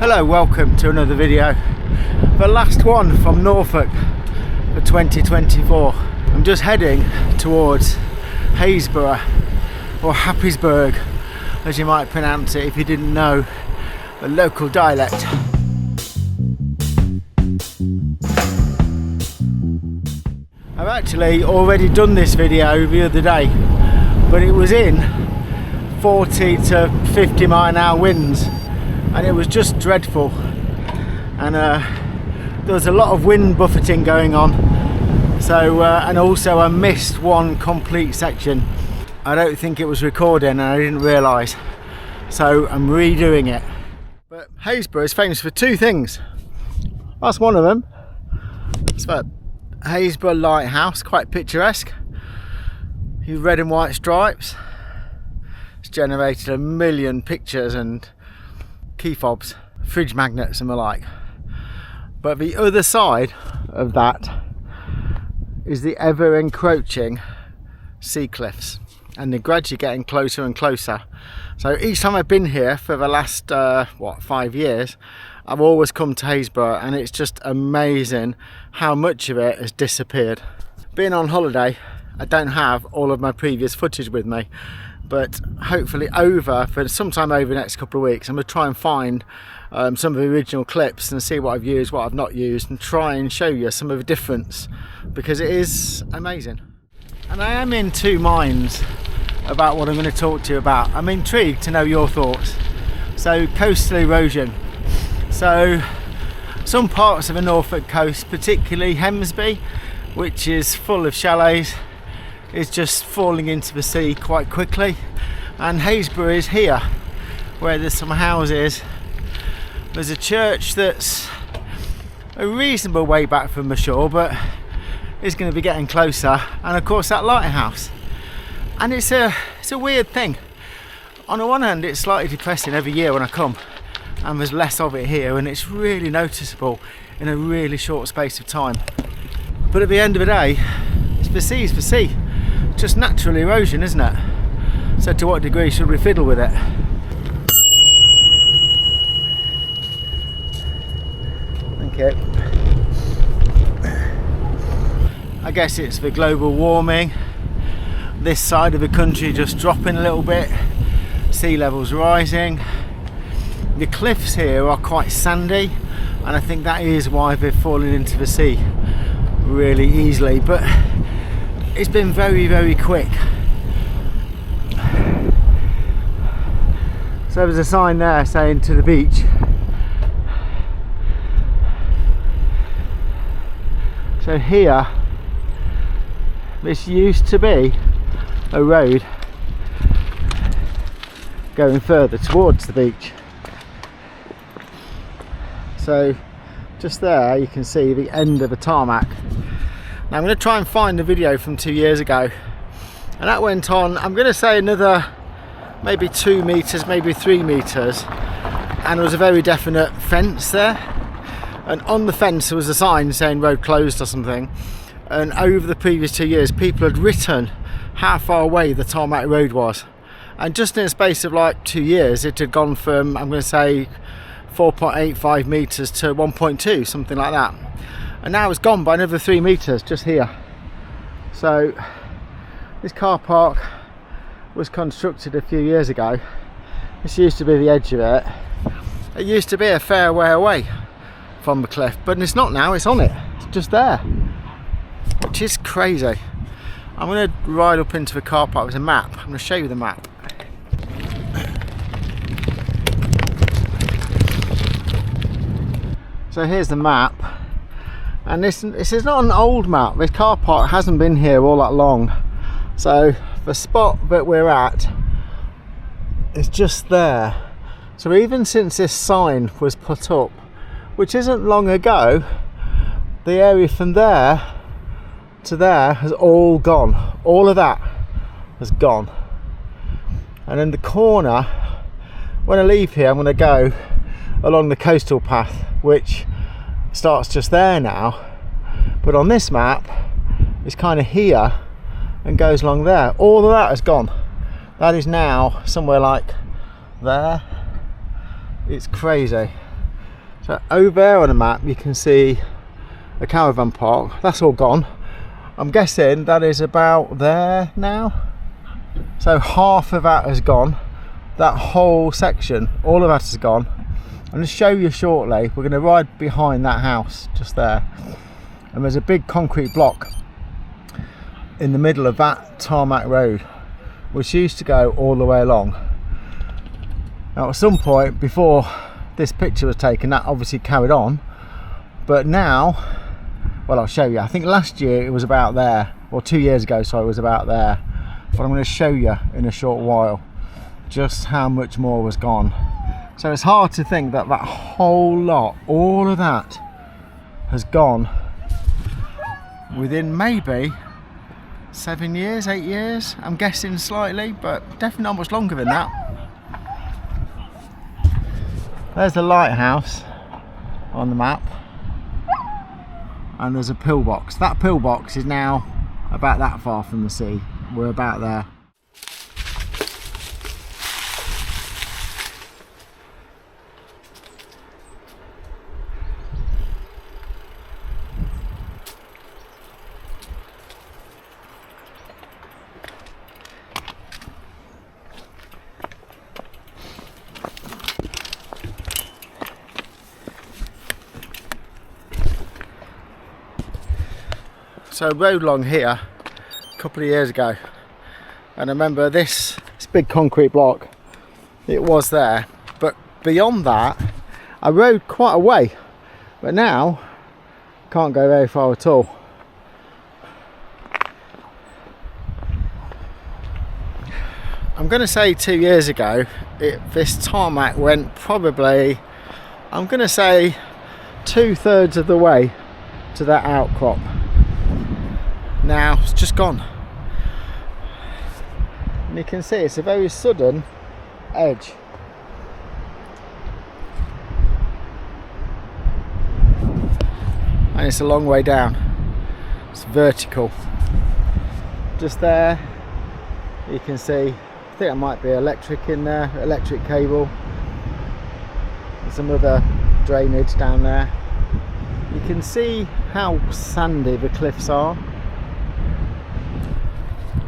Hello, welcome to another video, the last one from Norfolk for 2024. I'm just heading towards Happisburgh, or Happisburgh as you might pronounce it if you didn't know the local dialect. I've actually already done this video the other day, but it was in 40 to 50 mile an hour winds and it was just dreadful, and there was a lot of wind buffeting going on, so and also I missed one complete section. I don't think it was recording and I didn't realise, so I'm redoing it. But Happisburgh is famous for two things. That's one of them. It's the Happisburgh Lighthouse, quite picturesque. These red and white stripes. It's generated a million pictures and key fobs, fridge magnets and the like. But the other side of that is the ever encroaching sea cliffs, and they're gradually getting closer and closer. So each time I've been here for the last 5 years, I've always come to Happisburgh, and it's just amazing how much of it has disappeared. Being on holiday, I don't have all of my previous footage with me, but hopefully for sometime over the next couple of weeks I'm going to try and find some of the original clips and see what I've used, what I've not used, and try and show you some of the difference, because it is amazing. And I am in two minds about what I'm going to talk to you about. I'm intrigued to know your thoughts. So, coastal erosion. So some parts of the Norfolk coast, particularly Happisburgh, which is full of chalets, is just falling into the sea quite quickly, and Happisburgh is here where there's some houses. There's a church that's a reasonable way back from the shore but is going to be getting closer, and of course that lighthouse. And it's a weird thing. On the one hand, it's slightly depressing every year when I come, and there's less of it here, and it's really noticeable in a really short space of time. But at the end of the day, it's the sea's the sea. Just natural erosion, isn't it? So to what degree should we fiddle with it? Thank you. I guess it's the global warming, this side of the country just dropping a little bit, sea levels rising. The cliffs here are quite sandy, and I think that is why they've fallen into the sea really easily, but it's been very, very quick. So there's a sign there saying to the beach. So here, this used to be a road going further towards the beach. So just there you can see the end of the tarmac. Now I'm going to try and find a video from 2 years ago, and that went on, I'm going to say, another maybe 2 meters, maybe 3 meters, and there was a very definite fence there, and on the fence there was a sign saying road closed or something. And over the previous 2 years people had written how far away the tarmac road was, and just in a space of like 2 years it had gone from, I'm going to say, 4.85 meters to 1.2, something like that. And now it's gone by another 3 meters just here. So this car park was constructed a few years ago. This used to be the edge of it. It used to be a fair way away from the cliff, but it's not now, it's on it. It's just there, which is crazy. I'm going to ride up into the car park with a map. I'm going to show you the map. So here's the map, and this is not an old map. This car park hasn't been here all that long, so the spot that we're at is just there. So even since this sign was put up, which isn't long ago, the area from there to there has all gone. All of that has gone. And in the corner, when I leave here, I'm going to go along the coastal path, which starts just there now, but on this map it's kind of here and goes along there. All of that has gone. That is now somewhere like there. It's crazy. So over there on the map you can see a caravan park. That's all gone. I'm guessing that is about there now. So half of that has gone. That whole section, all of that is gone. I'm going to show you shortly. We're going to ride behind that house just there, and there's a big concrete block in the middle of that tarmac road which used to go all the way along. Now at some point before this picture was taken, that obviously carried on, but now, well, I'll show you. I think last year it was about there, or 2 years ago, sorry, it was about there, but I'm going to show you in a short while just how much more was gone. So it's hard to think that that whole lot, all of that has gone within maybe 7 years, 8 years, I'm guessing slightly, but definitely not much longer than that. There's the lighthouse on the map, and there's a pillbox. That pillbox is now about that far from the sea. We're about there. So I rode along here a couple of years ago, and I remember this big concrete block, it was there, but beyond that I rode quite a way, but now can't go very far at all. I'm going to say 2 years ago this tarmac went probably, I'm going to say 2/3 of the way to that outcrop. Now it's just gone, and you can see it's a very sudden edge. And it's a long way down. It's vertical. Just there you can see, I think there might be electric in there, electric cable. There's some other drainage down there. You can see how sandy the cliffs are.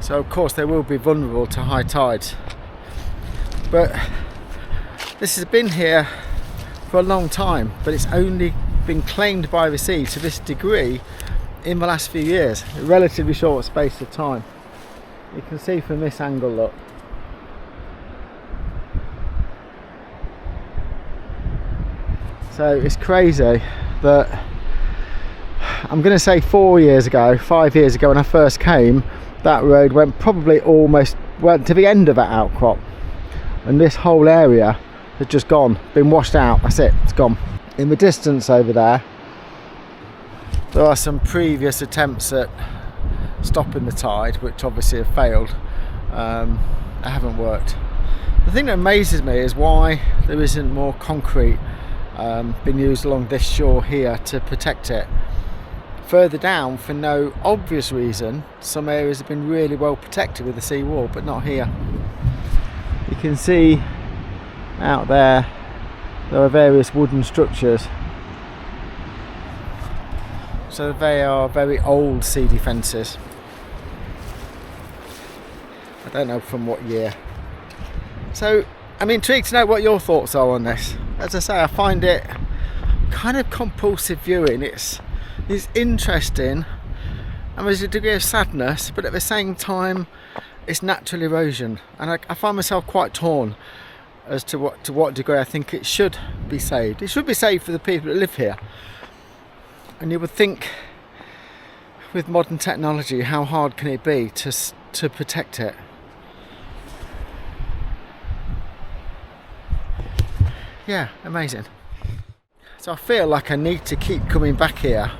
So of course they will be vulnerable to high tides, but this has been here for a long time, but it's only been claimed by the sea to this degree in the last few years, a relatively short space of time. You can see from this angle, look. So it's crazy that, I'm going to say 4 years ago, 5 years ago when I first came, that road went probably almost went to the end of that outcrop, and this whole area has just gone, been washed out. That's it, it's gone. In the distance over there are some previous attempts at stopping the tide which obviously have failed. They haven't worked. The thing that amazes me is why there isn't more concrete being used along this shore here to protect it. Further down, for no obvious reason, some areas have been really well protected with the sea wall, but not here. You can see out there are various wooden structures, so they are very old sea defences. I don't know from what year. So I'm intrigued to know what your thoughts are on this. As I say, I find it kind of compulsive viewing. It's interesting, and there's a degree of sadness, but at the same time it's natural erosion, and I find myself quite torn as to what degree I think it should be saved. It should be saved for the people that live here, and you would think with modern technology how hard can it be to protect it. Yeah, amazing. So I feel like I need to keep coming back here,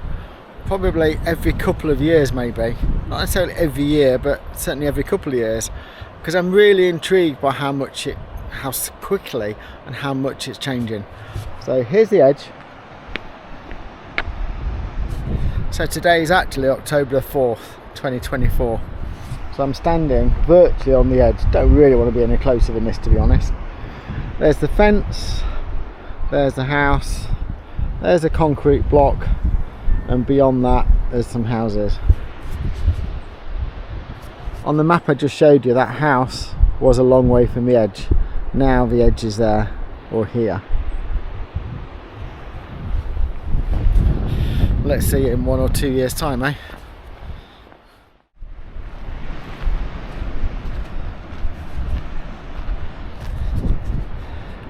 probably every couple of years, maybe not necessarily every year, but certainly every couple of years, because I'm really intrigued by how quickly and how much it's changing. So here's the edge. So today is actually October the 4th 2024, so I'm standing virtually on the edge. Don't really want to be any closer than this, to be honest. There's the fence, there's the house, There's a concrete block, and beyond that there's some houses. On the map I just showed you, that house was a long way from the edge. Now the edge is there, or here. Let's see it in 1 or 2 years' time, eh?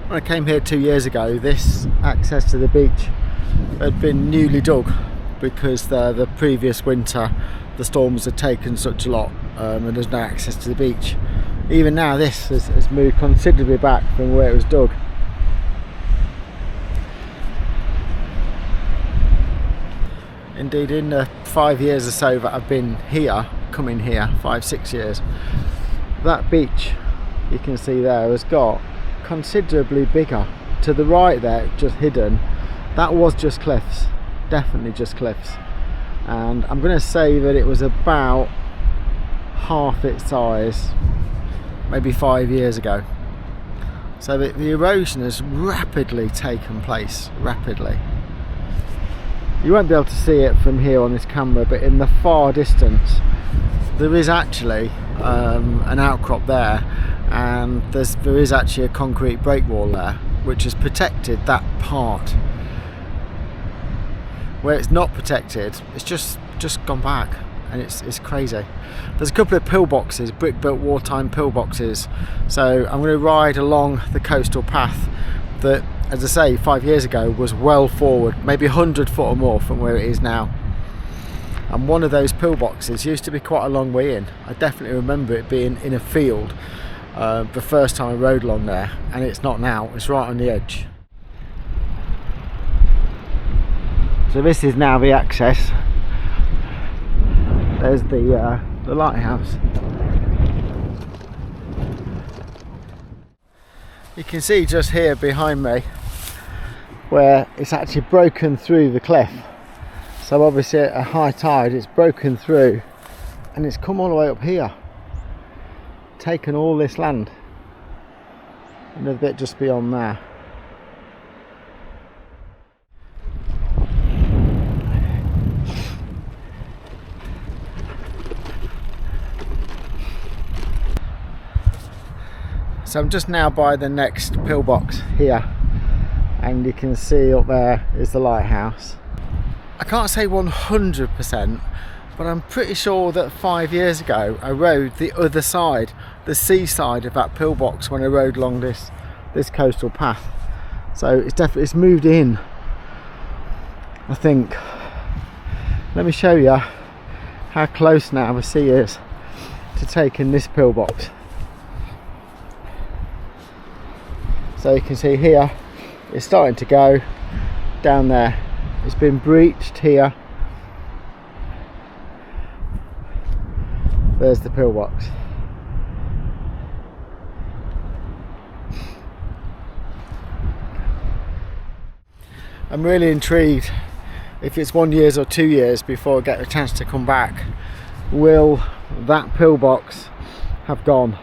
When I came here 2 years ago, this access to the beach had been newly dug because the previous winter the storms had taken such a lot, and there's no access to the beach. Even now this has moved considerably back from where it was dug. Indeed, in the 5 years or so that I've been here, coming here, 5-6 years, that beach you can see there has got considerably bigger. To the right there, just hidden, that was just cliffs, definitely just cliffs, and I'm going to say that it was about half its size maybe 5 years ago. So the erosion has rapidly taken place, rapidly. You won't be able to see it from here on this camera, but in the far distance there is actually an outcrop there, and there is actually a concrete break wall there which has protected that part. Where it's not protected, it's just gone back, and it's crazy. There's a couple of pillboxes, brick built wartime pillboxes, so I'm going to ride along the coastal path that, as I say, 5 years ago was well forward, maybe 100 foot or more from where it is now. And one of those pillboxes used to be quite a long way in. I definitely remember it being in a field the first time I rode along there, and it's not now, it's right on the edge. So this is now the access. There's the lighthouse. You can see just here behind me where it's actually broken through the cliff. So obviously at a high tide it's broken through and it's come all the way up here, taken all this land. Another bit just beyond there. So I'm just now by the next pillbox here, and you can see up there is the lighthouse. I can't say 100%, but I'm pretty sure that 5 years ago I rode the other side, the seaside of that pillbox, when I rode along this coastal path. So it's moved in, I think. Let me show you how close now the sea is to taking this pillbox. So you can see here it's starting to go down there. It's been breached here. There's the pillbox. I'm really intrigued if it's 1 year or 2 years before I get a chance to come back. Will that pillbox have gone?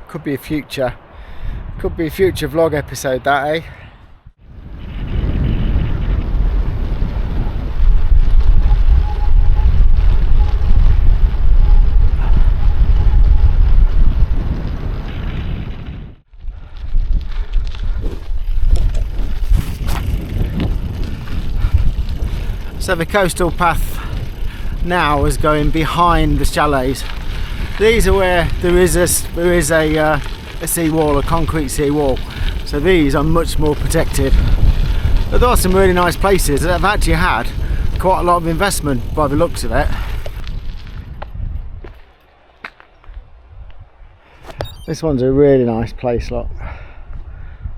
Could be a future vlog episode, that, eh? So the coastal path now is going behind the chalets. These are where there is a seawall, a concrete seawall. So these are much more protected. But there are some really nice places that have actually had quite a lot of investment by the looks of it. This one's a really nice place, look.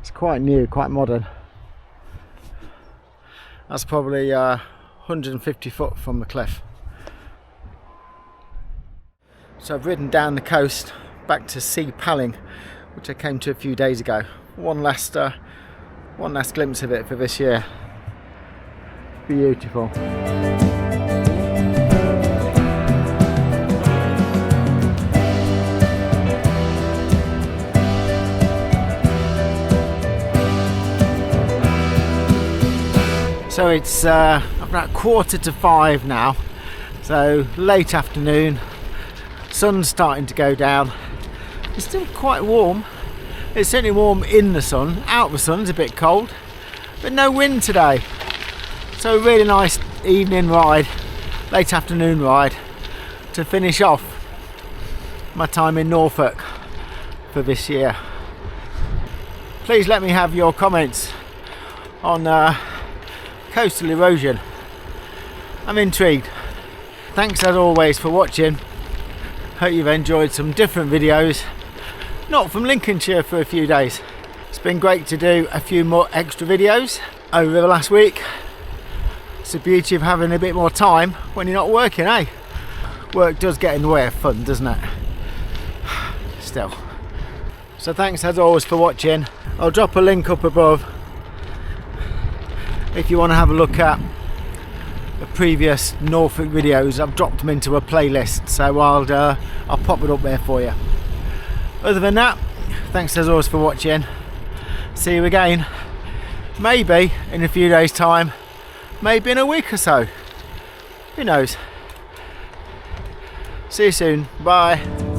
It's quite new, quite modern. That's probably 150 foot from the cliff. So I've ridden down the coast back to Sea Palling, which I came to a few days ago. One last glimpse of it for this year. Beautiful. So it's about 4:45 now, so late afternoon, sun's starting to go down. It's still quite warm. It's certainly warm in the sun. Out the sun's a bit cold, but no wind today. So a really nice evening ride, late afternoon ride, to finish off my time in Norfolk for this year. Please let me have your comments on coastal erosion. I'm intrigued. Thanks as always for watching. Hope you've enjoyed some different videos, not from Lincolnshire for a few days. It's been great to do a few more extra videos over the last week. It's the beauty of having a bit more time when you're not working, eh? Work does get in the way of fun, doesn't it? Still. So thanks as always for watching. I'll drop a link up above if you want to have a look at the previous Norfolk videos. I've dropped them into a playlist, so I'll pop it up there for you. Other than that, thanks as always for watching. See you again, maybe in a few days time, maybe in a week or so, who knows. See you soon, bye.